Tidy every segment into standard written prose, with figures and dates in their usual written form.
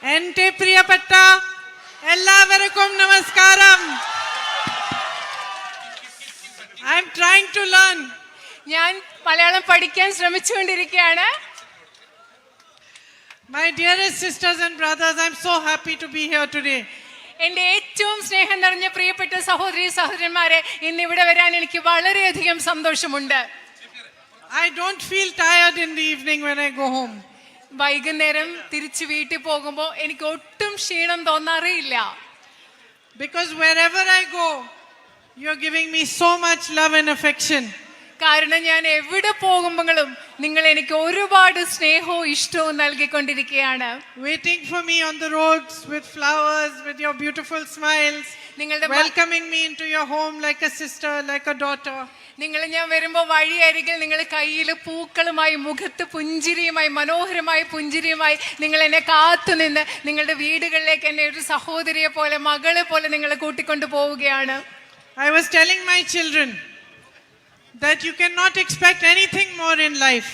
എൻ്റെ പ്രിയപ്പെട്ട എല്ലാവർക്കും നമസ്കാരം. I am trying to learn. ഞാൻ മലയാളം പഠിക്കാൻ ശ്രമിച്ചുകൊണ്ടിരിക്കുകയാണ്. My dearest sisters and brothers, I am so happy to be here today. എൻ്റെ ഏറ്റവും സ്നേഹം നിറഞ്ഞ പ്രിയപ്പെട്ട സഹോദരി സഹോദരന്മാരെ, ഇന്ന് ഇവിടെ വരാൻ എനിക്ക് വളരെയധികം സന്തോഷമുണ്ട്. I don't feel tired in the evening when I go home. വൈകുന്നേരം തിരിച്ചു വീട്ടിൽ പോകുമ്പോൾ എനിക്ക് ഒട്ടും ക്ഷീണം തോന്നാറില്ല. Because wherever I go, you're giving me so much love and affection. കാരണം ഞാൻ എവിടെ പോകുമ്പോഴും നിങ്ങൾ എനിക്ക് ഒരുപാട് സ്നേഹവും ഇഷ്ടവും നൽകിക്കൊണ്ടിരിക്കുകയാണ്. Waiting for me on the roads with flowers, with your beautiful smiles, welcoming me into your home like a sister, like a daughter. നിങ്ങൾ ഞാൻ വരുമ്പോൾ വഴിയരികിൽ നിങ്ങൾ കയ്യിൽ പൂക്കളുമായി, മുഖത്ത് പുഞ്ചിരിയുമായി, മനോഹരമായ പുഞ്ചിരിയുമായി നിങ്ങൾ എന്നെ കാത്തുനിന്ന് നിങ്ങളുടെ വീടുകളിലേക്ക് എന്നെ ഒരു സഹോദരിയെ പോലെ, മകളെ പോലെ നിങ്ങൾ കൂട്ടിക്കൊണ്ടു പോവുകയാണ്. I was telling my children that you cannot expect anything more in life.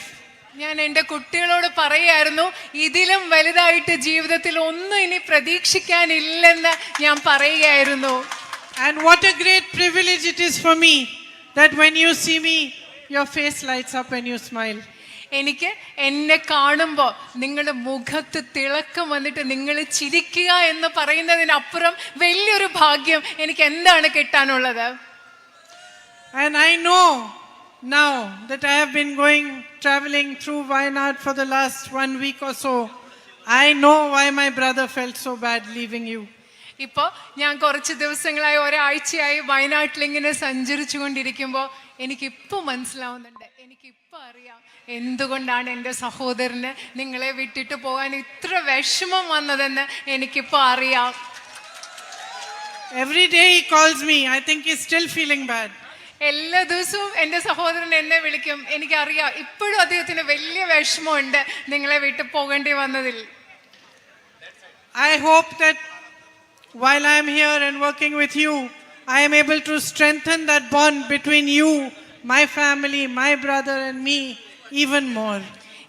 ഞാൻ എൻ്റെ കുട്ടികളോട് പറയായിരുന്നു, ഇതിലും വലുതായിട്ട് ജീവിതത്തിൽ ഒന്നും ഇനി പ്രതീക്ഷിക്കാനില്ലെന്ന് ഞാൻ പറയുകയായിരുന്നു. And what a great privilege it is for me that when you see me, your face lights up and you smile. എനിക്ക് എന്നെ കാണുമ്പോൾ നിങ്ങളുടെ മുഖത്ത് തിളക്കം വന്നിട്ട് നിങ്ങൾ ചിരിക്കുക എന്ന് പറയുന്നതിനപ്പുറം വലിയൊരു ഭാഗ്യം എനിക്ക് എന്താണ് കിട്ടാനുള്ളത്? And I know now that I have been traveling through Wayanad for the last 1 week or so. I know why my brother felt so bad leaving you. ഇപ്പോൾ ഞാൻ കുറച്ച് ദിവസങ്ങളായി, ഒരാഴ്ചയായി വയനാട്ടിൽ ഇങ്ങനെ സഞ്ചരിച്ചു കൊണ്ടിരിക്കുമ്പോൾ എനിക്കിപ്പോൾ മനസ്സിലാവുന്നുണ്ട്, എനിക്കിപ്പോൾ അറിയാം എന്തുകൊണ്ടാണ് എൻ്റെ സഹോദരന് നിങ്ങളെ വിട്ടിട്ട് പോകാൻ ഇത്ര വിഷമം വന്നതെന്ന് എനിക്കിപ്പോൾ അറിയാം. Every day he calls me. I think he's still feeling bad. എല്ലാ ദിവസവും എൻ്റെ സഹോദരൻ എന്നെ വിളിക്കും. എനിക്കറിയാം ഇപ്പോഴും അദ്ദേഹത്തിന് വലിയ വിഷമമുണ്ട് നിങ്ങളെ വിട്ടു പോകേണ്ടി വന്നതിൽ. I hope that while I am here and working with you, I am able to strengthen that bond between you, my family, my brother and me even more.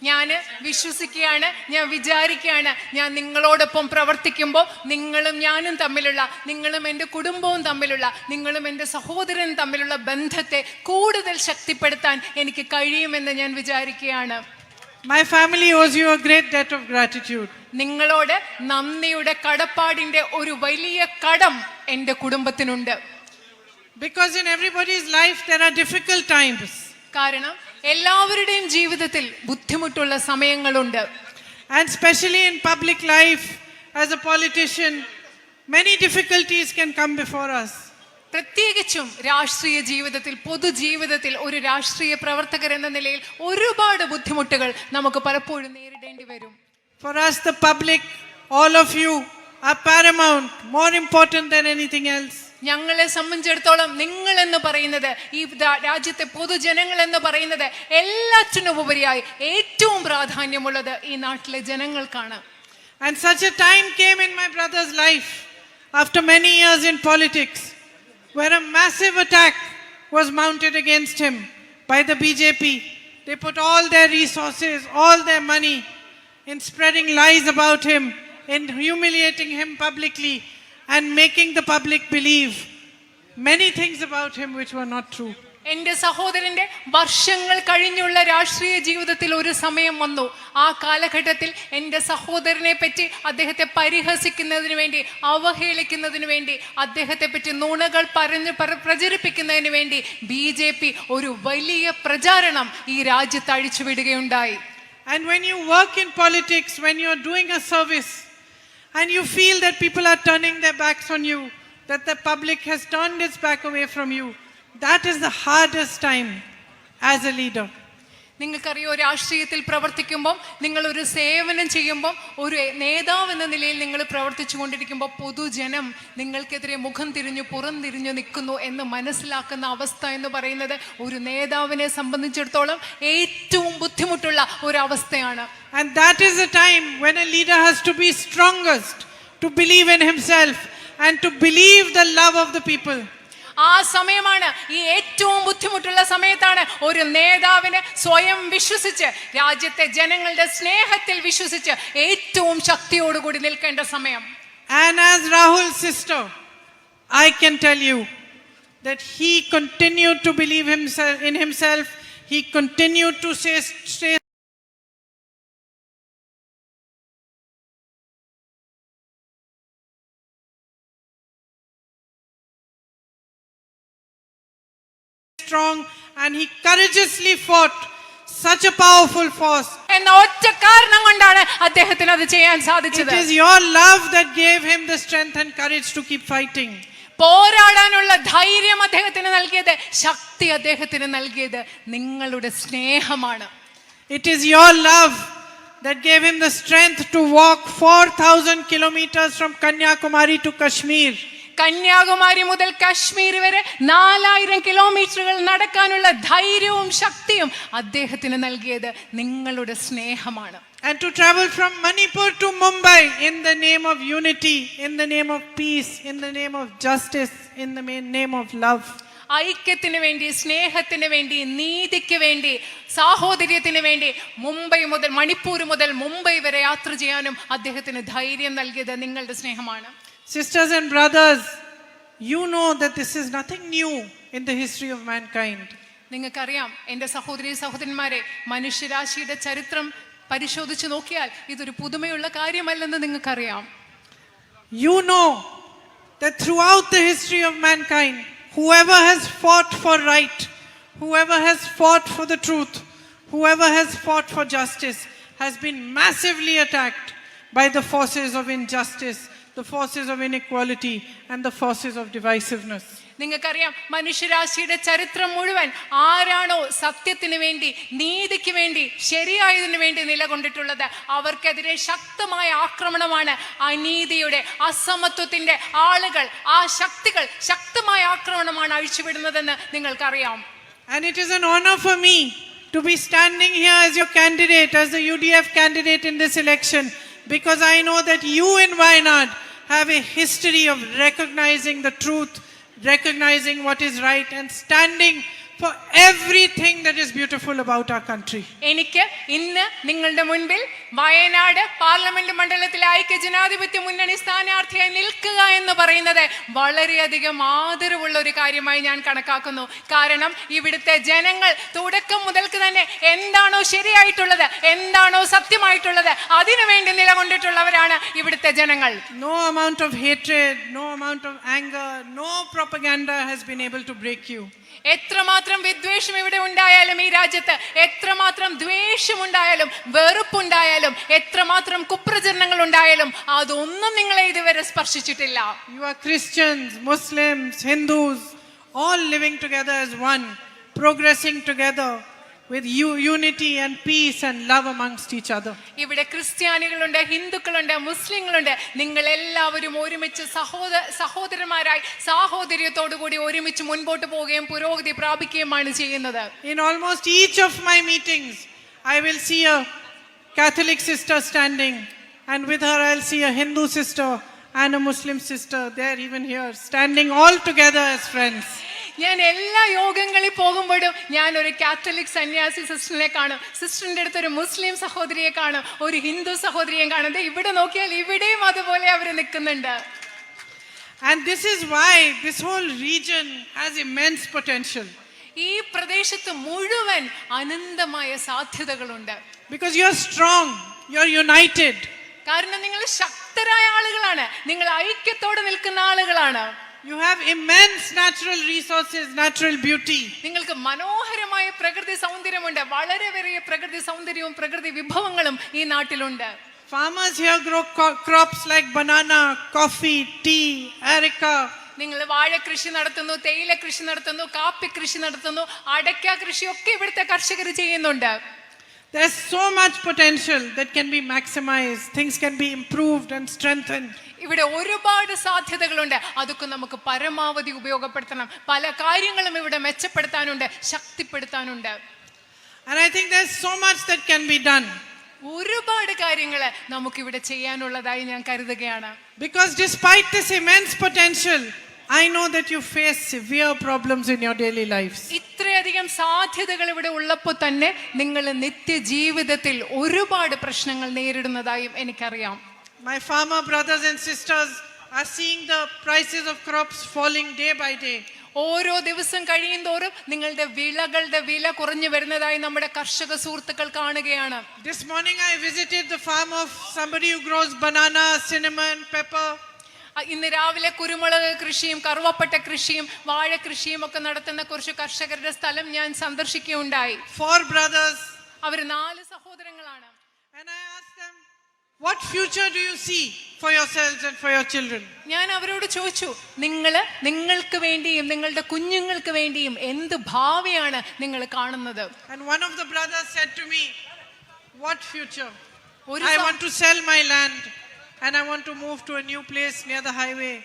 ഞാൻ വിശ്വസിക്കുകയാണ്, ഞാൻ വിചാരിക്കുകയാണ്, ഞാൻ നിങ്ങളോടൊപ്പം പ്രവർത്തിക്കുമ്പോൾ നിങ്ങളും ഞാനും തമ്മിലുള്ള, നിങ്ങളും എൻ്റെ കുടുംബവും തമ്മിലുള്ള, നിങ്ങളും എൻ്റെ സഹോദരനും തമ്മിലുള്ള ബന്ധത്തെ കൂടുതൽ ശക്തിപ്പെടുത്താൻ എനിക്ക് കഴിയുമെന്ന് ഞാൻ വിചാരിക്കുകയാണ്. My family owes you a great debt of gratitude. നിങ്ങളോട് നന്ദിയുടെ കടപ്പാടിൻ്റെ ഒരു വലിയ കടം എൻ്റെ കുടുംബത്തിനുണ്ട്. Because in everybody's life there are difficult times. കാരണം എല്ലാവരുടെയും ജീവിതത്തിൽ ബുദ്ധിമുട്ടുള്ള സമയങ്ങളുണ്ട്. And especially in public life, as a politician, many difficulties can come before us. പ്രത്യേകിച്ചും രാഷ്ട്രീയ ജീവിതത്തിൽ, പൊതുജീവിതത്തിൽ ഒരു രാഷ്ട്രീയ പ്രവർത്തകർ എന്ന നിലയിൽ ഒരുപാട് ബുദ്ധിമുട്ടുകൾ നമുക്ക് പലപ്പോഴും നേരിടേണ്ടി വരും. For us, the public, all of you are paramount, more important than anything else. ഞങ്ങളെ സംബന്ധിച്ചിടത്തോളം നിങ്ങൾ എന്ന് പറയുന്നത്, ഈ രാജ്യത്തെ പൊതുജനങ്ങൾ എന്ന് പറയുന്നത് എല്ലാറ്റിനും ഉപരിയായി ഏറ്റവും പ്രാധാന്യമുള്ളത് ഈ നാട്ടിലെ ജനങ്ങൾക്കാണ്. And such a time came in my brother's life after many years in politics, where a massive attack was mounted against him by the BJP. They put all their resources, all their money in spreading lies about him, in humiliating him publicly and making the public believe many things about him which were not true. എൻ്റെ സഹോദരൻ്റെ വർഷങ്ങൾ കഴിഞ്ഞുള്ള രാഷ്ട്രീയ ജീവിതത്തിൽ ഒരു സമയം വന്നു. ആ കാലഘട്ടത്തിൽ എൻ്റെ സഹോദരനെ പറ്റി, അദ്ദേഹത്തെ പരിഹസിക്കുന്നതിന് വേണ്ടി, അവഹേളിക്കുന്നതിന് വേണ്ടി, അദ്ദേഹത്തെ പറ്റി നുണകൾ പ്രചരിപ്പിക്കുന്നതിന് വേണ്ടി BJP ഒരു വലിയ പ്രചാരണം ഈ രാജ്യത്ത് അഴിച്ചുവിടുകയുണ്ടായി. And when you work in politics, when you are doing a service and you feel that people are turning their backs on you, that the public has turned its back away from you, that is the hardest time as a leader. നിങ്ങൾക്കറിയോ, രാഷ്ട്രീയത്തിൽ പ്രവർത്തിക്കുമ്പോൾ, നിങ്ങളൊരു സേവനം ചെയ്യുമ്പോൾ, ഒരു നേതാവ് എന്ന നിലയിൽ നിങ്ങൾ പ്രവർത്തിച്ചു കൊണ്ടിരിക്കുമ്പോൾ പൊതുജനം നിങ്ങൾക്കെതിരെ മുഖം തിരിഞ്ഞു, പുറം തിരിഞ്ഞു നിൽക്കുന്നു എന്ന് മനസ്സിലാക്കുന്ന അവസ്ഥ എന്ന് പറയുന്നത് ഒരു നേതാവിനെ സംബന്ധിച്ചിടത്തോളം ഏറ്റവും ബുദ്ധിമുട്ടുള്ള ഒരു അവസ്ഥയാണ്. And that is the time when a leader has to be strongest, to believe in himself and to believe the love of the people. ആ സമയമാണ്, ഈ ഏറ്റവും ബുദ്ധിമുട്ടുള്ള സമയത്താണ് ഒരു നേതാവിനെ സ്വയം വിശ്വസിച്ച് രാജ്യത്തെ ജനങ്ങളുടെ സ്നേഹത്തിൽ വിശ്വസിച്ച് ഏറ്റവും ശക്തിയോടുകൂടി നിൽക്കേണ്ട സമയം. And as Rahul's sister, I can tell you that he continued to believe in himself. He continued to stay strong, and he courageously fought such a powerful force. എന്ന ഒറ്റ കാരണം കൊണ്ടാണ് അദ്ദേഹത്തിന് അത് ചെയ്യാൻ സാധിച്ചത്. It is your love that gave him the strength and courage to keep fighting. പോരാടാനുള്ള ധൈര്യം അദ്ദേഹത്തിന് നൽകിയത്, ശക്തി അദ്ദേഹത്തിന് നൽകിയത് നിങ്ങളുടെ സ്നേഹമാണ്. It is your love that gave him the strength to walk 4,000 kilometers from Kanyakumari to Kashmir. Kanyakumari മുതൽ കശ്മീർ വരെ 4000 കിലോമീറ്ററുകൾ നടക്കാനുള്ള ധൈര്യവും ശക്തിയും അദ്ദേഹത്തിന് നൽകിയത് നിങ്ങളുടെ സ്നേഹമാണ്. And to travel from Manipur to Mumbai in the name of unity, in the name of peace, in the name of justice, in the name of love. ഐക്യത്തിന് വേണ്ടി, സ്നേഹത്തിന് വേണ്ടി, നീതിക്ക് വേണ്ടി, സാഹോദര്യത്തിന് വേണ്ടി മണിപ്പൂർ മുതൽ മുംബൈ വരെ യാത്ര ചെയ്യാനും അദ്ദേഹത്തിന് ധൈര്യം നൽകിയത് നിങ്ങളുടെ സ്നേഹമാണ്. Sisters and brothers, you know that this is nothing new in the history of mankind. നിങ്ങൾക്കറിയാം എൻ്റെ സഹോദരി സഹോദരന്മാരെ, മനുഷ്യരാശിയുടെ ചരിത്രം പരിശോധിച്ച് നോക്കിയാൽ ഇതൊരു പുതുമയുള്ള കാര്യമല്ലെന്ന് നിങ്ങൾക്കറിയാം. You know that throughout the history of mankind, whoever has fought for right, whoever has fought for the truth, whoever has fought for justice has been massively attacked by the forces of injustice, the forces of inequality, and the forces of divisiveness. നിങ്ങൾക്കറിയാം, മനുഷ്യരാശിയുടെ ചരിത്രം മുഴുവൻ ആരാണോ സത്യത്തിന് വേണ്ടി, നീതിക്ക് വേണ്ടി, ശരിയായതിനു വേണ്ടി നിലകൊണ്ടിട്ടുള്ളത് അവർക്കെതിരെ ശക്തമായ ആക്രമണമാണ് അനീതിയുടെ, അസമത്വത്തിന്റെ ആളുകൾ, ആ ശക്തികൾ ശക്തമായ ആക്രമണമാണ് അഴിച്ചുവിടുന്നതെന്ന് നിങ്ങൾക്കറിയാം. And it is an honor for me to be standing here as your candidate, as the UDF candidate in this election, because I know that you in Wayanad have a history of recognizing the truth, recognizing what is right, and standing for everything that is beautiful about our country. എനിക്ക് ഇന്ന് നിങ്ങളുടെ മുൻപിൽ Wayanad parliament മണ്ഡലത്തിലെ ഐക്യ ജനാധിപത്യ മുന്നണി സ്ഥാനാർത്ഥിയായി നിൽക്കുക എന്ന് പറയുന്നത് വളരെയധികം ആദരവുള്ള ഒരു കാര്യമായി ഞാൻ കണക്കാക്കുന്നു. കാരണം ഇവിടുത്തെ ജനങ്ങൾ തുടക്കം മുതൽക്ക് തന്നെ എന്താണോ ശരിയായിട്ടുള്ളത്, എന്താണോ സത്യമായിട്ടുള്ളത്, അതിനുവേണ്ടി നിലകൊണ്ടിട്ടുള്ളവരാണ് ഇവിടുത്തെ ജനങ്ങൾ. No amount of hatred, no amount of anger, no propaganda has been able to break you. എത്രമാത്രം വിദ്വേഷം ഇവിടെ ഉണ്ടായാലും, ഈ രാജ്യത്ത് എത്രമാത്രം ദ്വേഷമുണ്ടായാലും, വെറുപ്പുണ്ടായാലും, എത്രമാത്രം കുപ്രചരണങ്ങൾ ഉണ്ടായാലും അതൊന്നും നിങ്ങളെ ഇതുവരെ സ്പർശിച്ചിട്ടില്ല. You are Christians, Muslims, Hindus, all living together as one, progressing together with unity and peace and love amongst each other. ഇവിടെ ക്രിസ്ത്യാനികളുണ്ട്, ഹിന്ദുക്കളുണ്ട്, മുസ്ലിങ്ങളുണ്ട്. നിങ്ങൾ എല്ലാവരും ഒരുമിച്ച് സഹോദരന്മാരായി സാഹോദര്യത്തോടുകൂടി ഒരുമിച്ച് മുൻപോട്ട് പോവുകയും പുരോഗതി പ്രാപിക്കുകയുമാണ് ചെയ്യുന്നത്. In almost each of my meetings, I will see a Catholic sister standing, and with her I'll see a Hindu sister and a Muslim sister. They are even here, standing all together as friends. ഞാൻ എല്ലാ യോഗങ്ങളിൽ പോകുമ്പോഴും ഞാൻ ഒരു Catholic സന്യാസി സിസ്റ്ററിനെ കാണും, സിസ്റ്ററിന്റെ അടുത്ത് ഒരു മുസ്ലിം സഹോദരിയെ കാണും, ഒരു ഹിന്ദു സഹോദരിയെ കാണും. ഇവിടെ നോക്കിയാൽ ഇവിടെയും അതുപോലെ അവർ നിൽക്കുന്നുണ്ട്. And this is why this whole region has immense potential. ഈ പ്രദേശത്ത് മുഴുവൻ അനന്തമായ സാധ്യതകളുണ്ട്. Because you are strong, you are united. കാരണം നിങ്ങൾ ശക്തരായ ആളുകളാണ്, നിങ്ങൾ ഐക്യത്തോടെ നിൽക്കുന്ന ആളുകളാണ്. You have immense natural resources, natural beauty. നിങ്ങൾക്ക് മനോഹരമായ പ്രകൃതി സൗന്ദര്യമുണ്ട്, വളരെ വലിയ പ്രകൃതി സൗന്ദര്യവും പ്രകൃതി വിഭവങ്ങളും ഈ നാട്ടിലുണ്ട്. Farmers here grow crops like banana, coffee, tea, areca. നിങ്ങൾ വാഴ കൃഷി നടത്തുന്നു, തേയില കൃഷി നടത്തുന്നു, കാപ്പി കൃഷി നടത്തുന്നു, അടയ്ക്ക കൃഷിയൊക്കെ ഇവിടുത്തെ കർഷകർ ചെയ്യുന്നുണ്ട്. There's so much potential that can be maximized. Things can be improved and strengthened. ഇവിടെ ഒരുപാട് സാധ്യതകളുണ്ട്, അതൊക്കെ നമുക്ക് പരമാവധി ഉപയോഗപ്പെടുത്തണം. പല കാര്യങ്ങളും ഇവിടെ മെച്ചപ്പെടുത്താനുണ്ട്, ശക്തിപ്പെടുത്താനുണ്ട്. And I think there's so much that can be done. ഒരുപാട് കാര്യങ്ങൾ നമുക്കിവിടെ ചെയ്യാനുള്ളതായി ഞാൻ കരുതുകയാണ്. Because despite this immense potential, I know that you face severe problems in your daily lives. ഇത്രയധികം സാധ്യതകൾ ഇവിടെ ഉള്ളപ്പോൾ തന്നെ നിങ്ങൾ നിത്യജീവിതത്തിൽ ഒരുപാട് പ്രശ്നങ്ങൾ നേരിടുന്നതായും എനിക്കറിയാം. My farmer brothers and sisters are seeing the prices of crops falling day by day. ഓരോ ദിവസം കഴിയുന്തോറും നിങ്ങളുടെ വിളകളുടെ വില കുറഞ്ഞു വരുന്നതായി നമ്മുടെ കർഷക സുഹൃത്തുക്കൾ കാണുകയാണ്. This morning I visited the farm of somebody who grows banana, cinnamon, pepper. ഇന്ന് രാവിലെ കുരുമുളക് കൃഷിയും കറുവപ്പട്ട കൃഷിയും വാഴ കൃഷിയും ഒക്കെ നടത്തുന്ന കുറച്ച് കർഷകരുടെ സ്ഥലം ഞാൻ സന്ദർശിക്കുകയുണ്ടായി. 4 brothers. അവർ 4 സഹോദരങ്ങളാണ്. And I asked them, what future do you see for yourselves and for your children? ഞാൻ അവരോട് ചോദിച്ചു, നിങ്ങൾക്ക് വേണ്ടിയും നിങ്ങളുടെ കുഞ്ഞുങ്ങൾക്ക് വേണ്ടിയും എന്ത് ഭാവിയാണ് നിങ്ങൾ കാണുന്നത്? And one of the brothers said to me, what future? I want to sell my land and I want to move to a new place near the highway.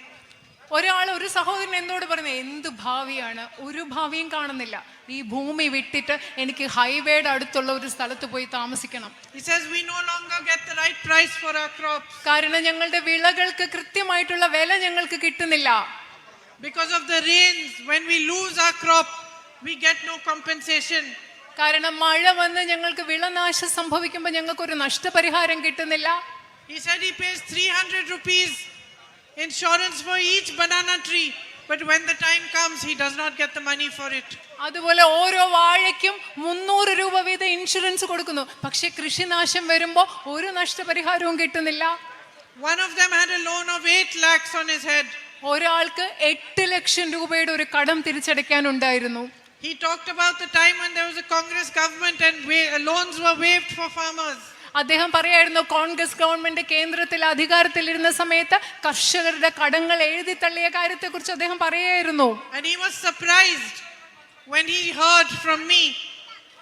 ഒരു സഹോദരൻ എന്നോട് പറഞ്ഞു, എന്ത് ഭാവിയാണ്? ഒരു ഭാവിയും കാണുന്നില്ല. ഈ ഭൂമി വിട്ടിട്ട് എനിക്ക് ഹൈവേയുടെ അടുത്തുള്ള ഒരു സ്ഥലത്ത് പോയി താമസിക്കണം. He says we no longer get the right price for our crops. കാരണം ഞങ്ങളുടെ വിളകൾക്ക് കൃത്യമായിട്ടുള്ള വില ഞങ്ങൾക്ക് കിട്ടുന്നില്ല. Because of the rains, when we lose our crop, we get no compensation. കാരണം മഴ വന്ന് ഞങ്ങൾക്ക് വിളനാശം സംഭവിക്കുമ്പോൾ ഞങ്ങൾക്ക് ഒരു നഷ്ടപരിഹാരം കിട്ടുന്നില്ല. He said he pays 300 rupees insurance for each banana tree, but when the time comes he does not get the money for it. അതുപോലെ ഓരോ വാഴയ്ക്കും 300 രൂപ വീതം ഇൻഷുറൻസ് കൊടുക്കുന്നു. പക്ഷേ കൃഷിനാശം വരുമ്പോൾ ഒരു നഷ്ടപരിഹാരവും കിട്ടുന്നില്ല. One of them had a loan of 8 lakhs on his head. ഒരാൾക്ക് 8 ലക്ഷം രൂപയുടെ ഒരു കടം തിരിച്ചടയ്ക്കാനുണ്ടായിരുന്നു. He talked about the time when there was a Congress government and loans were waived for farmers. അദ്ദേഹം പറയായിരുന്നു, കോൺഗ്രസ് ഗവൺമെന്റ് കേന്ദ്രത്തിൽ അധികാരത്തിലിരുന്ന സമയത്ത് കർഷകരുടെ കടങ്ങൾ എഴുതി തള്ളിയ കാര്യത്തെക്കുറിച്ച് അദ്ദേഹം പറയായിരുന്നു. And he was surprised when he heard from me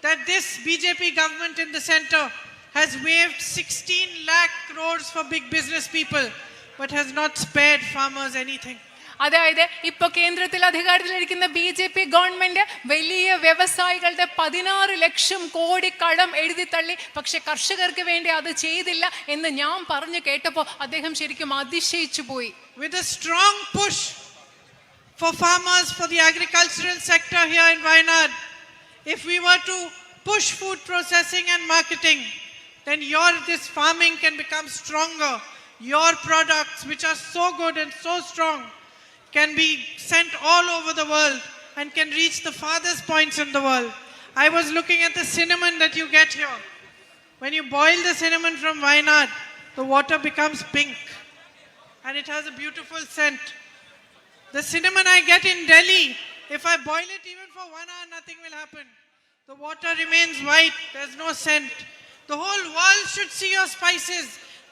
that this BJP government in the center has waived 16 lakh crores for big business people but has not spared farmers anything. അതായത് ഇപ്പൊ കേന്ദ്രത്തിൽ അധികാരത്തിലിരിക്കുന്ന BJP ഗവൺമെന്റ് വലിയ വ്യവസായികളുടെ 16 ലക്ഷം കോടി കടം എഴുതി തള്ളി, പക്ഷെ കർഷകർക്ക് വേണ്ടി അത് ചെയ്തില്ല എന്ന് ഞാൻ പറഞ്ഞു കേട്ടപ്പോൾ അദ്ദേഹം ശരിക്കും അതിശയിച്ചു പോയി. With a strong push for farmers, for the agricultural sector here in Wayanad, if we were to push food processing and marketing, then this farming can become stronger. Your products, which are so good and so strong, can be sent all over the world and can reach the farthest points in the world. I was looking at the cinnamon that you get here. When you boil the cinnamon from Wayanad, the water becomes pink and it has a beautiful scent. The cinnamon I get in Delhi, if I boil it even for 1 hour, nothing will happen. The water remains white, there's no scent. The whole world should see your spices.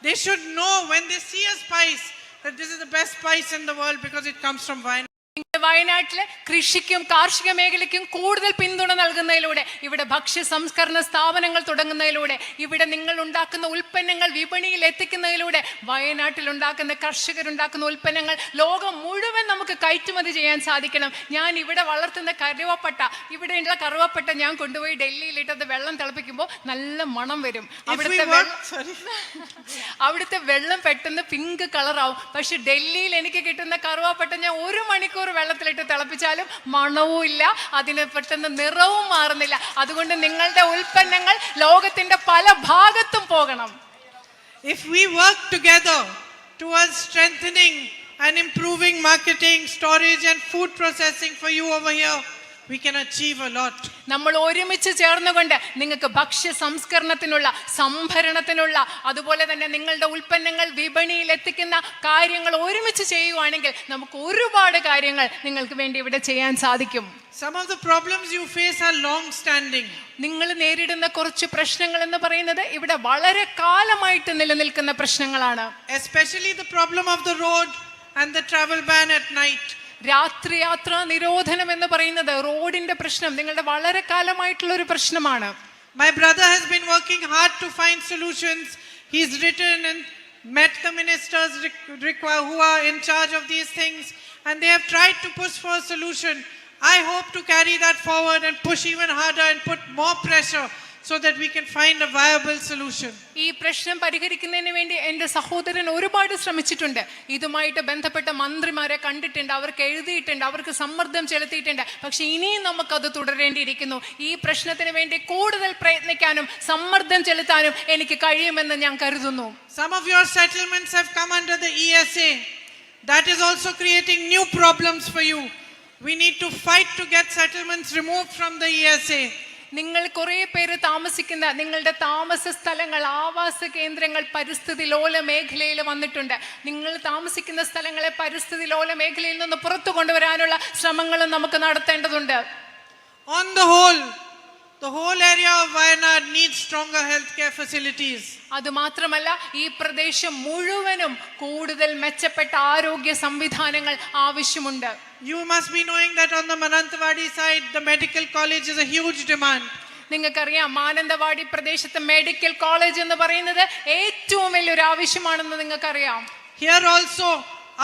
They should know when they see a spice that this is the best spice in the world because it comes from Wayanad. വയനാട്ടിലെ കൃഷിക്കും കാർഷിക മേഖലയ്ക്കും കൂടുതൽ പിന്തുണ നൽകുന്നതിലൂടെ, ഇവിടെ ഭക്ഷ്യ സംസ്കരണ സ്ഥാപനങ്ങൾ തുടങ്ങുന്നതിലൂടെ, ഇവിടെ നിങ്ങൾ ഉണ്ടാക്കുന്ന ഉൽപ്പന്നങ്ങൾ വിപണിയിൽ എത്തിക്കുന്നതിലൂടെ, വയനാട്ടിൽ ഉണ്ടാക്കുന്ന കർഷകരുണ്ടാക്കുന്ന ഉൽപ്പന്നങ്ങൾ ലോകം മുഴുവൻ നമുക്ക് കയറ്റുമതി ചെയ്യാൻ സാധിക്കണം. ഞാൻ ഇവിടെ വളർത്തുന്ന ഇവിടെയുള്ള കറുവപ്പട്ട ഞാൻ കൊണ്ടുപോയി ഡൽഹിയിലിട്ടത് വെള്ളം തിളപ്പിക്കുമ്പോൾ നല്ല മണം വരും. അവിടുത്തെ വെള്ളം പെട്ടെന്ന് പിങ്ക് കളറാവും. പക്ഷെ ഡൽഹിയിൽ എനിക്ക് കിട്ടുന്ന കറുവപ്പട്ട ഞാൻ 1 മണിക്കൂർ വെള്ളത്തിലിട്ട് തിളപ്പിച്ചാലും മണവും ഇല്ല, അതിന് പെട്ടെന്ന് നിറവും മാറുന്നില്ല. അതുകൊണ്ട് നിങ്ങളുടെ ഉൽപ്പന്നങ്ങൾ ലോകത്തിന്റെ പല ഭാഗത്തും പോകണം. If we work together towards strengthening and improving marketing, storage and food processing for you over here, we can achieve a lot. നമ്മൾ ഒരുമിച്ച് ചേർന്നുകൊണ്ട് നിങ്ങൾക്ക് ഭക്ഷ്യ സംസ്കരണത്തിനുള്ള, സംഭരണത്തിനുള്ള, അതുപോലെ തന്നെ നിങ്ങളുടെ ഉൽപ്പന്നങ്ങൾ വിപണിയിൽ എത്തിക്കുന്ന കാര്യങ്ങൾ ഒരുമിച്ച് ചെയ്യുവാണെങ്കിൽ നമുക്ക് ഒരുപാട് കാര്യങ്ങൾ നിങ്ങൾക്ക് വേണ്ടി ഇവിടെ ചെയ്യാൻ സാധിക്കും. Some of the problems you face are long standing. നിങ്ങൾ നേരിടുന്ന കുറച്ച് പ്രശ്നങ്ങൾ എന്ന് പറയുന്നത് ഇവിടെ വളരെ കാലമായിട്ട് നിലനിൽക്കുന്ന പ്രശ്നങ്ങളാണ്. Especially the problem of the road and the travel ban at night. രാത്രിയാത്രാ നിരോധനം എന്ന് പറയുന്നത് റോഡിന്റെ പ്രശ്നം നിങ്ങളുടെ വളരെ കാലമായിട്ടുള്ള ഒരു പ്രശ്നമാണ്. My brother has been working hard to find solutions. He's written and met the ministers who are in charge of these things and they have tried to push for a solution. I hope to carry that forward and push even harder and put more pressure so that we can find a viable solution. ഈ പ്രശ്നം പരിഹരിക്കുന്നതിന് വേണ്ടി എൻ്റെ സഹോദരൻ ഒരുപാട് ശ്രമിച്ചിട്ടുണ്ട്. ഇതുമായിട്ട് ബന്ധപ്പെട്ട മന്ത്രിമാരെ കണ്ടിട്ടുണ്ട്, അവർക്ക് എഴുതിയിട്ടുണ്ട്, അവർക്ക് സമ്മർദ്ദം ചെലുത്തിയിട്ടുണ്ട്. പക്ഷെ ഇനിയും നമുക്കത് തുടരേണ്ടിയിരിക്കുന്നു. ഈ പ്രശ്നത്തിന് വേണ്ടി കൂടുതൽ പ്രയത്നിക്കാനും സമ്മർദ്ദം ചെലുത്താനും എനിക്ക് കഴിയുമെന്ന് ഞാൻ കരുതുന്നു. Some of your settlements have come under the ESA. That is also creating new problems for you. We need to fight to get settlements removed from the ESA. നിങ്ങൾ കുറേ പേര് താമസിക്കുന്ന നിങ്ങളുടെ താമസ സ്ഥലങ്ങൾ, ആവാസ കേന്ദ്രങ്ങൾ പരിസ്ഥിതി ലോല മേഖലയിൽ വന്നിട്ടുണ്ട്. നിങ്ങൾ താമസിക്കുന്ന സ്ഥലങ്ങളെ പരിസ്ഥിതി ലോല മേഖലയിൽ നിന്ന് പുറത്തു കൊണ്ടുവരാനുള്ള ശ്രമങ്ങളും നമുക്ക് നടത്തേണ്ടതുണ്ട്. On the whole area of Wayanad needs stronger healthcare facilities. അതുമാത്രമല്ല, ഈ പ്രദേശം മുഴുവനും കൂടുതൽ മെച്ചപ്പെട്ട ആരോഗ്യ സംവിധാനങ്ങൾ ആവശ്യമുണ്ട്. You must be knowing that on the Mananthavadi side, the medical college is a huge demand. നിങ്ങൾക്കറിയാം, മാനന്തവാടി പ്രദേശത്ത് മെഡിക്കൽ കോളേജ് എന്ന് പറയുന്നത് ഏറ്റവും വലിയൊരു ആവശ്യമാണെന്ന് നിങ്ങൾക്കറിയാം. Here also,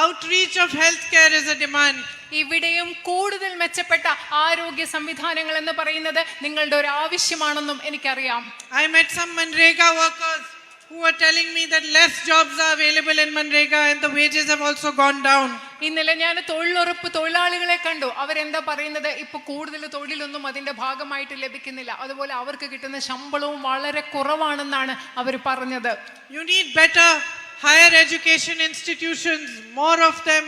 outreach of healthcare is a demand. ഇവിടെയും കൂടുതൽ മെച്ചപ്പെട്ട ആരോഗ്യ സംവിധാനങ്ങൾ എന്ന് പറയുന്നത് നിങ്ങളുടെ ഒരു ആവശ്യമാണെന്നും എനിക്കറിയാം. I met some Manrega workers who were telling me that less jobs are available in Manrega and the wages have also gone down. ഇന്നലെ ഞാൻ തൊഴിലുറപ്പ് തൊഴിലാളികളെ കണ്ടു. അവരെന്താ പറയുന്നത്, ഇപ്പൊ കൂടുതൽ തൊഴിലൊന്നും അതിന്റെ ഭാഗമായിട്ട് ലഭിക്കുന്നില്ല, അതുപോലെ അവർക്ക് കിട്ടുന്ന ശമ്പളവും വളരെ കുറവാണെന്നാണ് അവർ പറഞ്ഞത്. You need better higher education institutions, more of them.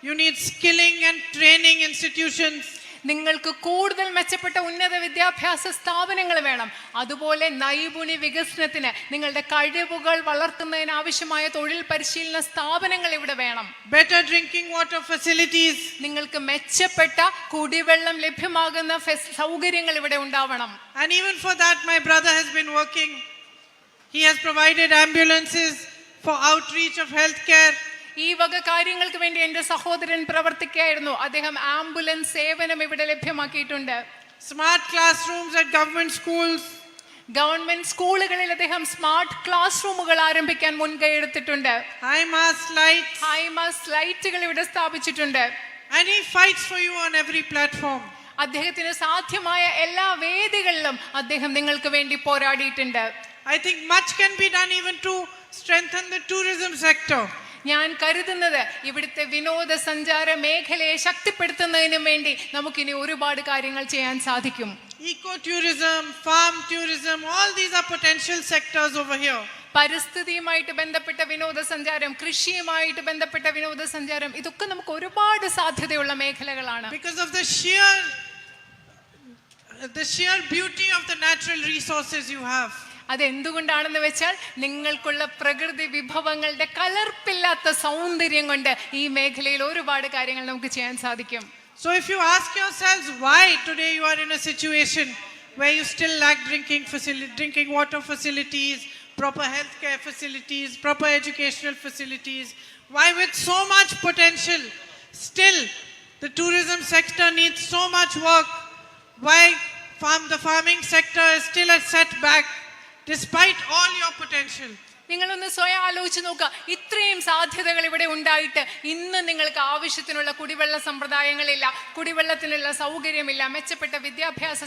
You need skilling and training institutions. നിങ്ങൾക്ക് കൂടുതൽ മെച്ചപ്പെട്ട ഉന്നത വിദ്യാഭ്യാസ സ്ഥാപനങ്ങൾ വേണം. അതുപോലെ നൈപുണ്യ വികസനത്തിന്, നിങ്ങളുടെ കഴിവുകൾ വളർത്തുന്നതിന് ആവശ്യമായ തൊഴിൽ പരിശീലന സ്ഥാപനങ്ങൾ ഇവിടെ വേണം. Better drinking water facilities. നിങ്ങൾക്ക് മെച്ചപ്പെട്ട കുടിവെള്ളം ലഭ്യമാകുന്ന സൗകര്യങ്ങൾ ഇവിടെ ഉണ്ടാവണം. And even for that my brother has been working. He has provided ambulances for outreach of healthcare. ഈ വക കാര്യങ്ങൾക്ക് വേണ്ടി എൻ്റെ സഹോദരൻ പ്രവർത്തിക്കുകയായിരുന്നു. അദ്ദേഹം ആംബുലൻസ് സേവനം ഇവിടെ ലഭ്യമാക്കിയിട്ടുണ്ട്. Smart classrooms at government schools. Government സ്കൂളുകളിൽ അദ്ദേഹം സ്മാർട്ട് ക്ലാസ് റൂമുകൾ ആരംഭിക്കാൻ മുൻകൈ എടുത്തിട്ടുണ്ട്. ഹൈമാസ് ലൈറ്റുകൾ ഇവിടെ സ്ഥാപിച്ചിട്ടുണ്ട്. And he fights for you on every platform. അദ്ദേഹത്തിന് സാധ്യമായ എല്ലാ വേദികളിലും അദ്ദേഹം നിങ്ങൾക്ക് വേണ്ടി പോരാടിയിട്ടുണ്ട്. I think much can be done even to strengthen the tourism sector. ഞാൻ കരുതുന്നത് ഇവിടുത്തെ വിനോദസഞ്ചാര മേഖലയെ ശക്തിപ്പെടുത്തുന്നതിന് വേണ്ടി നമുക്കിനി ഒരുപാട് കാര്യങ്ങൾ ചെയ്യാൻ സാധിക്കും. Eco-tourism, farm tourism, all these are potential sectors over here. പരിസ്ഥിതിയുമായിട്ട് ബന്ധപ്പെട്ട വിനോദസഞ്ചാരം, കൃഷിയുമായിട്ട് ബന്ധപ്പെട്ട വിനോദസഞ്ചാരം, ഇതൊക്കെ നമുക്ക് ഒരുപാട് സാധ്യതയുള്ള മേഖലകളാണ്. Because of the sheer beauty of the natural resources you have. അതെന്തുകൊണ്ടാണെന്ന് വെച്ചാൽ നിങ്ങൾക്കുള്ള പ്രകൃതി വിഭവങ്ങളുടെ കലർപ്പില്ലാത്ത സൗന്ദര്യം കൊണ്ട് ഈ മേഖലയിൽ ഒരുപാട് കാര്യങ്ങൾ നമുക്ക് ചെയ്യാൻ സാധിക്കും. So if you ask yourselves why today you are in a situation where you still lack drinking water facilities, proper healthcare facilities, proper educational facilities, why with so much potential still the tourism sector needs so much work, why the farming sector is still a setback despite all your potential. നിങ്ങളൊന്ന് സ്വയം ആലോചിച്ച് നോക്കുക. ഇത്രയും സാധ്യതകൾ ഇവിടെ ഉണ്ടായിട്ട് ഇന്ന് നിങ്ങൾക്ക് ആവശ്യത്തിനുള്ള കുടിവെള്ള സമ്പ്രദായങ്ങളില്ല, കുടിവെള്ളത്തിനുള്ള സൗകര്യമില്ല, മെച്ചപ്പെട്ട വിദ്യാഭ്യാസ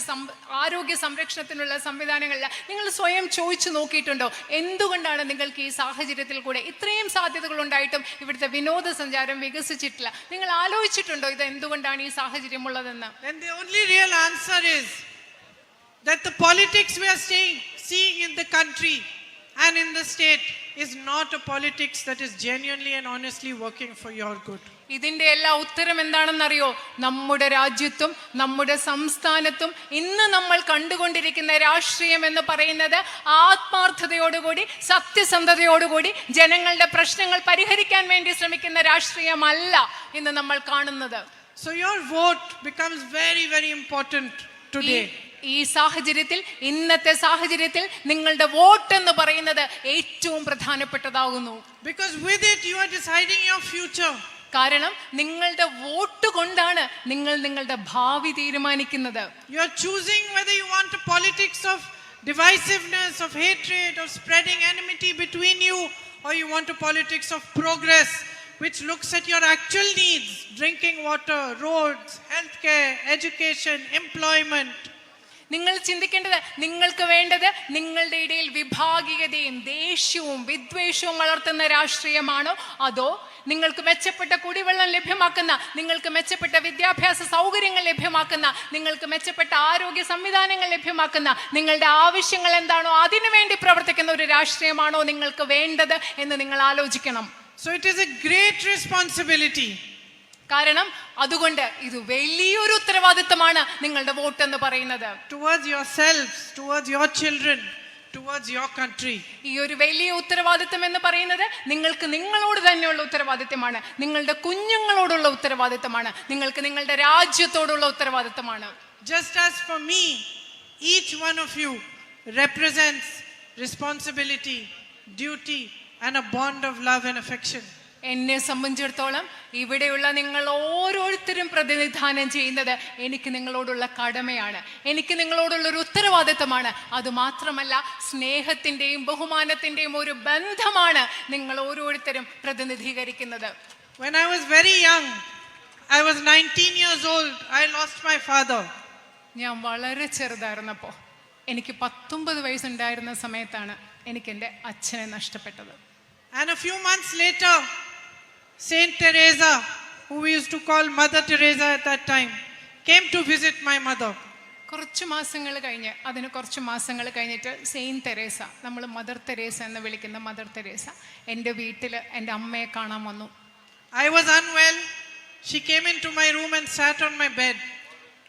ആരോഗ്യ സംരക്ഷണത്തിനുള്ള സംവിധാനങ്ങളില്ല. നിങ്ങൾ സ്വയം ചോദിച്ചു നോക്കിയിട്ടുണ്ടോ എന്തുകൊണ്ടാണ് നിങ്ങൾക്ക് ഈ സാഹചര്യത്തിൽ കൂടെ ഇത്രയും സാധ്യതകൾ ഉണ്ടായിട്ടും ഇവിടുത്തെ വിനോദസഞ്ചാരം വികസിച്ചിട്ടില്ല? നിങ്ങൾ ആലോചിച്ചിട്ടുണ്ടോ ഇത് എന്തുകൊണ്ടാണ് ഈ സാഹചര്യം ഉള്ളതെന്ന്? And the only real answer is that the politics we are seeing in the country and in the state is not a politics that is genuinely and honestly working for your good. ഇതിന്റെ എല്ലാ ഉത്തരം എന്താണെന്നറിയോ? നമ്മുടെ രാജ്യത്തും നമ്മുടെ സംസ്ഥാനത്തും ഇന്ന് നമ്മൾ കണ്ടുകൊണ്ടിരിക്കുന്ന രാഷ്ട്രീയം എന്ന് പറയുന്നത് ആത്മാർത്ഥതയോടുകൂടി സത്യസന്ധതയോടുകൂടി ജനങ്ങളുടെ പ്രശ്നങ്ങൾ പരിഹരിക്കാൻ വേണ്ടി ശ്രമിക്കുന്ന രാഷ്ട്രീയമല്ല ഇന്ന് നമ്മൾ കാണുന്നത്. So your vote becomes very, very important today. ഈ സാഹചര്യത്തിൽ, ഇന്നത്തെ സാഹചര്യത്തിൽ നിങ്ങളുടെ വോട്ട് എന്ന് പറയുന്നത് ഏറ്റവും പ്രധാനപ്പെട്ടതാകുന്നു. Because with it you are deciding your future. കാരണം നിങ്ങളുടെ വോട്ട് കൊണ്ടാണ് നിങ്ങൾ നിങ്ങളുടെ ഭാവി തീരുമാനിക്കുന്നത്. You are choosing whether you want a politics of divisiveness, of hatred, of spreading enmity between you, or you want a politics of progress which looks at your actual needs: drinking water, roads, healthcare, education, employment. നിങ്ങൾ ചിന്തിക്കേണ്ടത്, നിങ്ങൾക്ക് വേണ്ടത് നിങ്ങളുടെ ഇടയിൽ വിഭാഗീയതയും ദേഷ്യവും വിദ്വേഷവും വളർത്തുന്ന രാഷ്ട്രീയമാണോ, അതോ നിങ്ങൾക്ക് മെച്ചപ്പെട്ട കുടിവെള്ളം ലഭ്യമാക്കുന്ന, നിങ്ങൾക്ക് മെച്ചപ്പെട്ട വിദ്യാഭ്യാസ സൗകര്യങ്ങൾ ലഭ്യമാക്കുന്ന, നിങ്ങൾക്ക് മെച്ചപ്പെട്ട ആരോഗ്യ സംവിധാനങ്ങൾ ലഭ്യമാക്കുന്ന, നിങ്ങളുടെ ആവശ്യങ്ങൾ എന്താണോ അതിനുവേണ്ടി പ്രവർത്തിക്കുന്ന ഒരു രാഷ്ട്രീയമാണോ നിങ്ങൾക്ക് വേണ്ടത് എന്ന് നിങ്ങൾ ആലോചിക്കണം. So it is a great responsibility. കാരണം അതുകൊണ്ട് ഇത് വലിയൊരു ഉത്തരവാദിത്തമാണ് നിങ്ങളുടെ വോട്ട് എന്ന് പറയുന്നത്. Towards yourselves, towards your children, towards your country. ഈ ഒരു വലിയ ഉത്തരവാദിത്തം എന്ന് പറയുന്നത് നിങ്ങൾക്ക് നിങ്ങളോട് തന്നെയുള്ള ഉത്തരവാദിത്തമാണ്, നിങ്ങളുടെ കുഞ്ഞുങ്ങളോടുള്ള ഉത്തരവാദിത്തമാണ്, നിങ്ങൾക്ക് നിങ്ങളുടെ രാജ്യത്തോടുള്ള ഉത്തരവാദിത്തമാണ്. Just as for me, each one of you represents responsibility, duty and a bond of love and affection. എന്നെ സംബന്ധിച്ചിടത്തോളം ഇവിടെയുള്ള നിങ്ങൾ ഓരോരുത്തരും പ്രതിനിധാനം ചെയ്യുന്നത് എനിക്ക് നിങ്ങളോടുള്ള കടമയാണ്, എനിക്ക് നിങ്ങളോടുള്ള ഒരു ഉത്തരവാദിത്തമാണ്. അതുമാത്രമല്ല സ്നേഹത്തിൻ്റെയും ബഹുമാനത്തിൻ്റെയും ഒരു ബന്ധമാണ് നിങ്ങൾ ഓരോരുത്തരും പ്രതിനിധീകരിക്കുന്നത്. When I was very young, I was 19 years old, I lost my father. ഞാൻ വളരെ ചെറുതായിരുന്നപ്പോൾ, എനിക്ക് 19 വയസ്സുണ്ടായിരുന്ന സമയത്താണ് എനിക്ക് എൻ്റെ അച്ഛനെ നഷ്ടപ്പെട്ടത്. And a few months later, Saint Teresa, who we used to call Mother Teresa at that time, came to visit my mother. കുറച്ച് മാസങ്ങൾ കഴിഞ്ഞിട്ട് സെയിൻറ്റ് തെരേസ, നമ്മൾ മദർ തെരേസ എന്ന് വിളിക്കുന്ന മദർ തെരേസ എൻ്റെ വീട്ടിൽ എൻ്റെ അമ്മയെ കാണാൻ വന്നു. I was unwell. She came into my room and sat on my bed.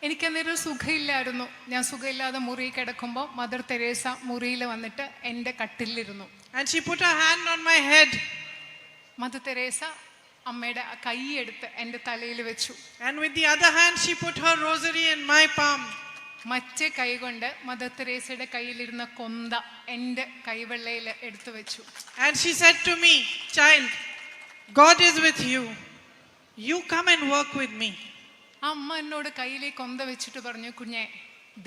എനിക്കന്നേരം സുഖമില്ലായിരുന്നു. ഞാൻ സുഖമില്ലാതെ മുറി കിടക്കുമ്പോൾ മദർ തെരേസ മുറിയിൽ വന്നിട്ട് എൻ്റെ കട്ടിലിരുന്നു. And she put her hand on my head. Mother Teresa അമ്മയുടെ കൈ എടുത്ത് എൻ്റെ തലയിൽ വെച്ചു. And with the other hand she put her rosary in my palm. മറ്റേ കൈ കൊണ്ട് മദർ തെരേസയുടെ കയ്യിലിരുന്ന കൊന്ത എൻ്റെ കൈവെള്ളയിൽ എടുത്തു വെച്ചു. And she said to me, "Child, God is with you. You come and work with me." അമ്മ എന്നോട് കയ്യിലേക്ക് കൊന്ത വെച്ചിട്ട് പറഞ്ഞു, കുഞ്ഞെ,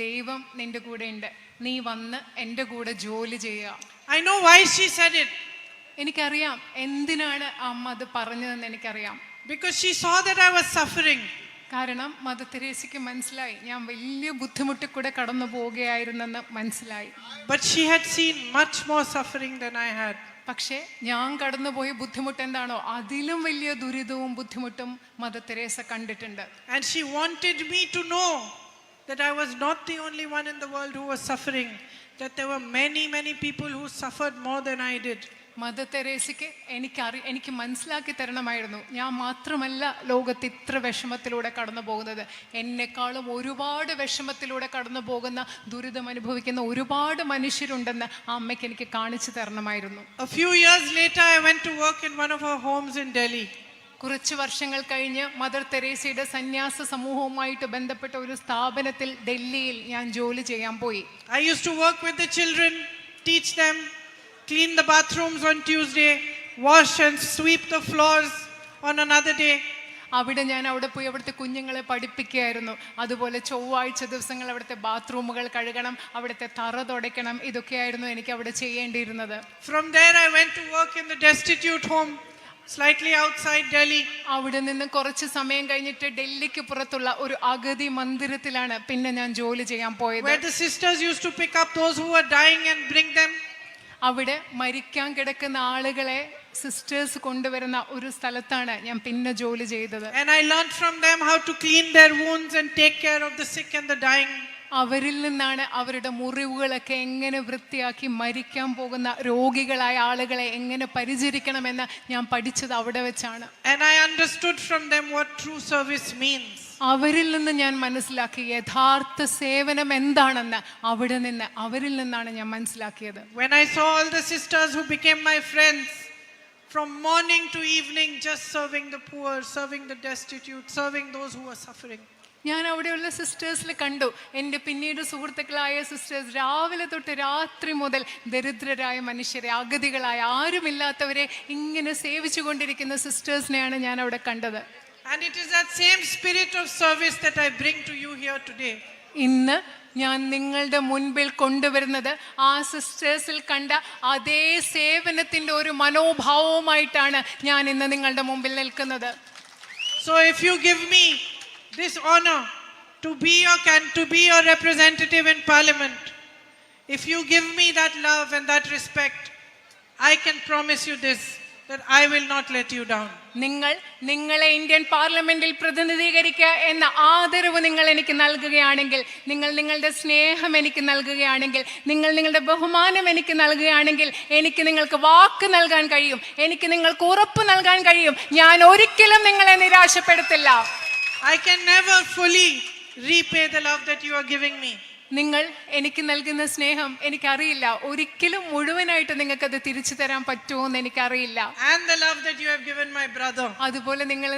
ദൈവം നിന്റെ കൂടെ ഉണ്ട്, നീ വന്ന് എൻ്റെ കൂടെ ജോലി ചെയ്യുക. I know why she said it. എനിക്കറിയാം എന്തിനാണ് അമ്മ അത് പറഞ്ഞതെന്ന് എനിക്കറിയാം. Because she saw that I was suffering. കാരണം മദർ തെരേസയ്ക്ക് മനസ്സിലായി ഞാൻ വലിയ ബുദ്ധിമുട്ടിൽ കൂടെ കടന്നു പോവുകയായിരുന്നെന്ന് മനസ്സിലായി. But she had seen much more suffering than I had. പക്ഷേ ഞാൻ കടന്നുപോയ ബുദ്ധിമുട്ട് എന്താണോ അതിലും വലിയ ദുരിതവും ബുദ്ധിമുട്ടും മദർ തെരേസ കണ്ടിട്ടുണ്ട്. And she wanted me to know that I was not the only one in the world who was suffering, that there were many people who suffered more than I did. Mother തെരേസയ്ക്ക് എനിക്ക് മനസ്സിലാക്കി തരണമായിരുന്നു, ഞാൻ മാത്രമല്ല ലോകത്ത് ഇത്ര വിഷമത്തിലൂടെ കടന്നു പോകുന്നത്, എന്നെക്കാളും ഒരുപാട് വിഷമത്തിലൂടെ കടന്നു പോകുന്ന ദുരിതം അനുഭവിക്കുന്ന ഒരുപാട് മനുഷ്യരുണ്ടെന്ന് ആ അമ്മയ്ക്ക് എനിക്ക് കാണിച്ചു തരണമായിരുന്നു. A few years later I went to work in one of her homes in Delhi. കുറച്ച് വർഷങ്ങൾ കഴിഞ്ഞ് മദർ തെരേസയുടെ സന്യാസ സമൂഹവുമായിട്ട് ബന്ധപ്പെട്ട ഒരു സ്ഥാപനത്തിൽ ഡൽഹിയിൽ ഞാൻ ജോലി ചെയ്യാൻ പോയി. I used to work with the children, teach them, clean the bathrooms on Tuesday, wash and sweep the floors on another day. അവിടെ പോയി അവിടുത്തെ കുഞ്ഞുങ്ങളെ പഠിപ്പിക്കുകയായിരുന്നു. അതുപോലെ ചൊവ്വാഴ്ച ദിവസങ്ങൾ അവിടുത്തെ ബാത്റൂമുകൾ കഴുകണം, അവിടുത്തെ തറ തുടയ്ക്കണം, ഇതൊക്കെയായിരുന്നു എനിക്ക് അവിടെ ചെയ്യേണ്ടിയിരുന്നത്. From there I went to work in the destitute home, slightly outside Delhi. അവിടെ നിന്ന് കുറച്ച് സമയം കഴിഞ്ഞിട്ട് ഡൽഹിക്ക് പുറത്തുള്ള ഒരു അഗതി മന്ദിരത്തിലാണ് പിന്നെ ഞാൻ ജോലി ചെയ്യാൻ പോയത്. Where the sisters used to pick up those who were dying and bring them. അവിടെ മരിക്കാൻ കിടക്കുന്ന ആളുകളെ സിസ്റ്റേഴ്സ് കൊണ്ടുവരുന്ന ഒരു സ്ഥലത്താണ് ഞാൻ പിന്നെ ജോലി ചെയ്തത്. And I learned from them how to clean their wounds and take care of the sick and the dying. അവരിൽ നിന്നാണ് അവരുടെ മുറിവുകളൊക്കെ എങ്ങനെ വൃത്തിയാക്കി മരിക്കാൻ പോകുന്ന രോഗികളായ ആളുകളെ എങ്ങനെ പരിചരിക്കണമെന്ന് ഞാൻ പഠിച്ചത് അവിടെ വെച്ചാണ്. And I understood from them what true service means. അവരിൽ നിന്ന് ഞാൻ മനസ്സിലാക്കി യഥാർത്ഥ സേവനം എന്താണെന്ന് അവരിൽ നിന്നാണ് ഞാൻ മനസ്സിലാക്കിയത്. When I saw all the sisters who became my friends, from morning to evening, just serving the poor, serving the destitute, serving those who were suffering. ഞാൻ അവിടെയുള്ള സിസ്റ്റേഴ്സിൽ കണ്ടു എൻ്റെ പിന്നീട് സുഹൃത്തുക്കളായ സിസ്റ്റേഴ്സ് രാവിലെ തൊട്ട് രാത്രി മുതൽ ദരിദ്രരായ മനുഷ്യരെ, അഗതികളായ ആരുമില്ലാത്തവരെ ഇങ്ങനെ സേവിച്ചു കൊണ്ടിരിക്കുന്ന സിസ്റ്റേഴ്സിനെയാണ് ഞാൻ അവിടെ കണ്ടത്. And it is that same spirit of service that I bring to you here today. ഇന്ന് ഞാൻ നിങ്ങളുടെ മുൻപിൽ കൊണ്ടുവരുന്നത് ആ സിസ്റ്റേഴ്സിൽ കണ്ട അതേ സേവനത്തിൻ്റെ ഒരു മനോഭാവവുമായിട്ടാണ് ഞാൻ ഇന്ന് നിങ്ങളുടെ മുമ്പിൽ നിൽക്കുന്നത്. So if you give me this honor to be your representative in parliament. If you give me that love and that respect, I can promise you this, that I will not let you down. നിങ്ങളെ Indian പാർലമെന്റിൽ പ്രതിനിധീകരിക്കുക എന്ന ആദരവ് നിങ്ങൾ എനിക്ക് നൽകുകയാണെങ്കിൽ, നിങ്ങളുടെ സ്നേഹം എനിക്ക് നൽകുകയാണെങ്കിൽ, നിങ്ങളുടെ ബഹുമാനം എനിക്ക് നൽകുകയാണെങ്കിൽ, എനിക്ക് നിങ്ങൾക്ക് വാക്ക് നൽകാൻ കഴിയും, എനിക്ക് നിങ്ങൾക്ക് ഉറപ്പ് നൽകാൻ കഴിയും. ഞാൻ ഒരിക്കലും നിങ്ങളെ നിരാശപ്പെടുത്തില്ല. I can never fully repay the love that you are giving me. നിങ്ങൾ എനിക്ക് നൽകുന്ന സ്നേഹം എനിക്കറിയില്ല, ഒരിക്കലും മുഴുവനായിട്ട് നിങ്ങൾക്ക് അത് തിരിച്ചു തരാൻ പറ്റുമോ എന്ന് എനിക്കറിയില്ല. And the love that you have given my brother. അതുപോലെ നിങ്ങൾ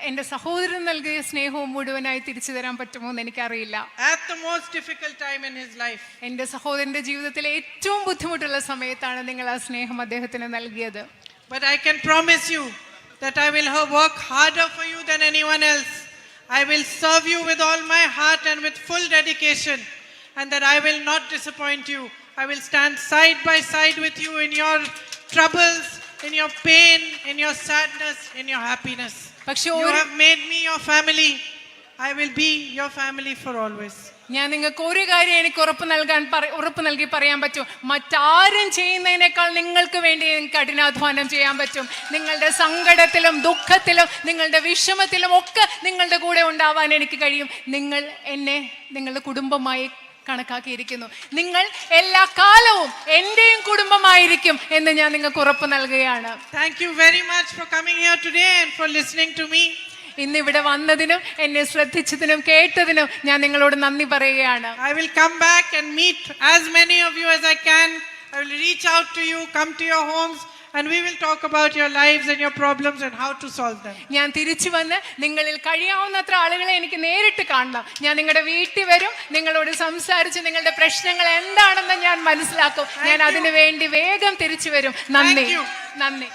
എൻ്റെ സഹോദരൻ നൽകിയ സ്നേഹവും മുഴുവനായി തിരിച്ചു തരാൻ പറ്റുമോ എന്ന് എനിക്കറിയില്ല. At the most difficult time in his life. എൻ്റെ സഹോദരന്റെ ജീവിതത്തിലെ ഏറ്റവും ബുദ്ധിമുട്ടുള്ള സമയത്താണ് നിങ്ങൾ ആ സ്നേഹം അദ്ദേഹത്തിന് നൽകിയത്. But I can promise you that I will work harder for you than anyone else. I will serve you with all my heart and with full dedication. And that I will not disappoint you. I will stand side by side with you in your troubles, in your pain, in your sadness, in your happiness. You have made me your family. I will be your family for always. ഞാൻ നിങ്ങൾക്ക് ഒരു കാര്യം എനിക്ക് ഉറപ്പ് നൽകി പറയാൻ പറ്റും, മറ്റാരും ചെയ്യുന്നതിനേക്കാൾ നിങ്ങൾക്ക് വേണ്ടി എനിക്ക് കഠിനാധ്വാനം ചെയ്യാൻ പറ്റും. നിങ്ങളുടെ സങ്കടത്തിലും ദുഃഖത്തിലും നിങ്ങളുടെ വിഷമത്തിലും ഒക്കെ നിങ്ങളുടെ കൂടെ ഉണ്ടാവാൻ എനിക്ക് കഴിയും. നിങ്ങൾ എന്നെ നിങ്ങളുടെ കുടുംബമായി കണക്കാക്കിയിരിക്കുന്നു. നിങ്ങൾ എല്ലാ കാലവും എന്റെയും കുടുംബമായിരിക്കും എന്ന് ഞാൻ നിങ്ങൾക്ക് ഉറപ്പ് നൽകുകയാണ്. Thank you very much for coming here today and for listening to me. ഇന്ന് ഇവിടെ വന്നതിനും എന്നെ ശ്രദ്ധിച്ചതിനും കേട്ടതിനും ഞാൻ നിങ്ങളോട് നന്ദി പറയുകയാണ്. I will come back and meet as many of you as I can. I will reach out to you, come to your homes, and we will talk about your lives and your problems and how to solve them. ഞാൻ തിരിച്ചു വന്ന് നിങ്ങളിൽ കഴിയാവുന്നത്ര ആളുകളെ എനിക്ക് നേരിട്ട് കാണണം. ഞാൻ നിങ്ങളുടെ വീട്ടിൽ വരും, നിങ്ങളോട് സംസാരിച്ച് നിങ്ങളുടെ പ്രശ്നങ്ങൾ എന്താണെന്ന് ഞാൻ മനസ്സിലാക്കും. ഞാൻ അതിനു വേണ്ടി വേഗം തിരിച്ചു വരും. നന്ദി.